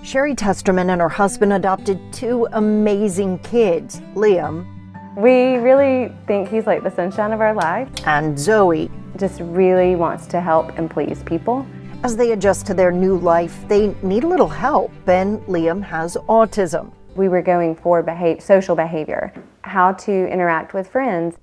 Sherry Testerman and her husband adopted two amazing kids, Liam. We really think he's like the sunshine of our life. And Zoe. Just really wants to help and please people. As they adjust to their new life, they need a little help, and Liam has autism. We were going for social behavior, how to interact with friends.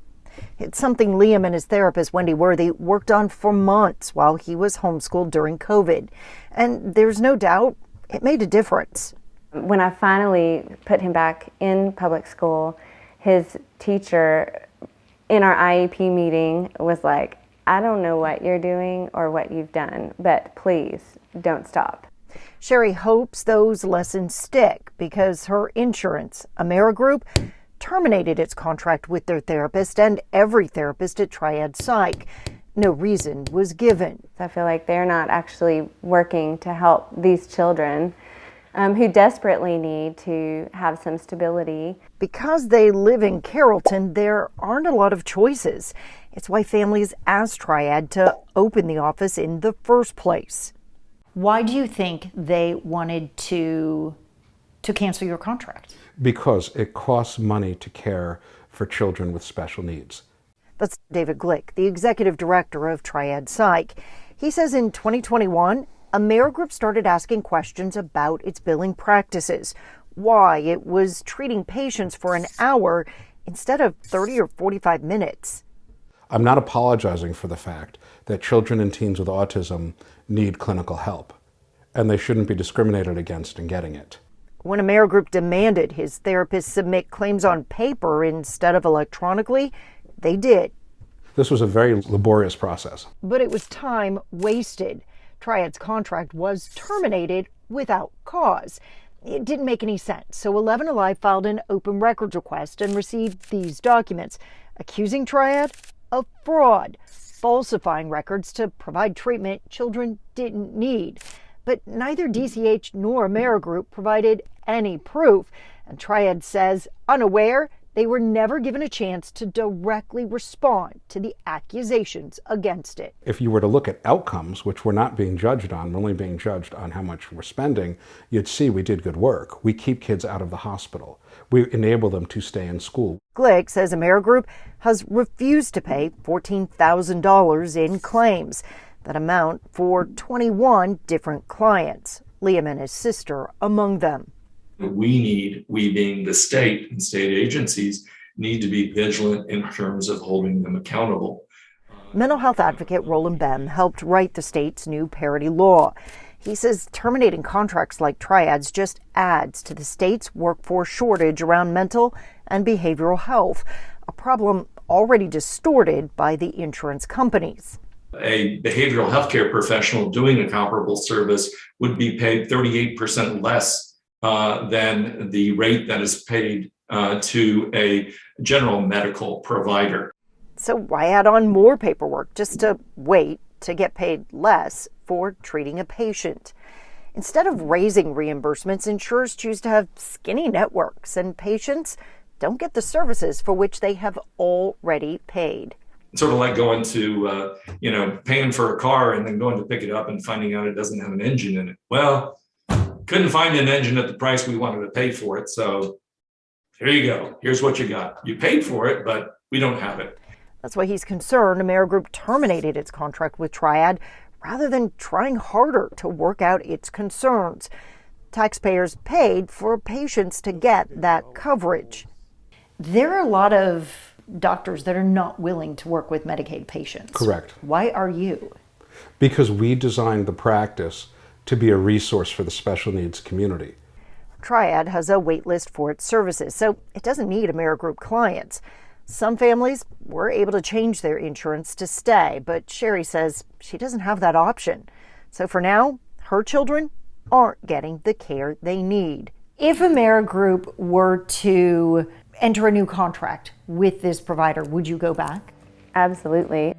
It's something Liam and his therapist, Wendy Worthy, worked on for months while he was homeschooled during COVID. And there's no doubt it made a difference. When I finally put him back in public school, his teacher in our IEP meeting was like, I don't know what you're doing or what you've done, but please don't stop. Sherry hopes those lessons stick because her insurance, AmeriGroup, terminated its contract with their therapist and every therapist at Triad Psych. No reason was given. I feel like they're not actually working to help these children who desperately need to have some stability. Because they live in Carrollton, there aren't a lot of choices. It's why families asked Triad to open the office in the first place. Why do you think they wanted to cancel your contract? Because it costs money to care for children with special needs. That's David Glick, the executive director of Triad Psych. He says in 2021, AmeriGroup started asking questions about its billing practices, why it was treating patients for an hour instead of 30 or 45 minutes. I'm not apologizing for the fact that children and teens with autism need clinical help, and they shouldn't be discriminated against in getting it. When AmeriGroup demanded his therapist submit claims on paper instead of electronically, they did. This was a very laborious process. But it was time wasted. Triad's contract was terminated without cause. It didn't make any sense, so 11 Alive filed an open records request and received these documents, accusing Triad of fraud, falsifying records to provide treatment children didn't need. But neither DCH nor AmeriGroup provided any proof, and Triad says, unaware, they were never given a chance to directly respond to the accusations against it. If you were to look at outcomes, which we're not being judged on, we're only being judged on how much we're spending, you'd see we did good work. We keep kids out of the hospital. We enable them to stay in school. Glick says AmeriGroup has refused to pay $14,000 in claims. That amount for 21 different clients, Liam and his sister among them. We being the state and state agencies, need to be vigilant in terms of holding them accountable. Mental health advocate Roland Bem helped write the state's new parity law. He says terminating contracts like Triad's just adds to the state's workforce shortage around mental and behavioral health, a problem already distorted by the insurance companies. A behavioral healthcare professional doing a comparable service would be paid 38% less than the rate that is paid to a general medical provider. So why add on more paperwork just to wait to get paid less for treating a patient? Instead of raising reimbursements, insurers choose to have skinny networks, and patients don't get the services for which they have already paid. It's sort of like going to, paying for a car and then going to pick it up and finding out it doesn't have an engine in it. Well, couldn't find an engine at the price we wanted to pay for it. So here you go. Here's what you got. You paid for it, but we don't have it. That's why he's concerned AmeriGroup terminated its contract with Triad rather than trying harder to work out its concerns. Taxpayers paid for patients to get that coverage. There are a lot of doctors that are not willing to work with Medicaid patients. Correct. Why are you? Because we designed the practice to be a resource for the special needs community. Triad has a wait list for its services, so it doesn't need AmeriGroup clients. Some families were able to change their insurance to stay, but Sherry says she doesn't have that option. So for now, her children aren't getting the care they need. If AmeriGroup were to enter a new contract with this provider, would you go back? Absolutely.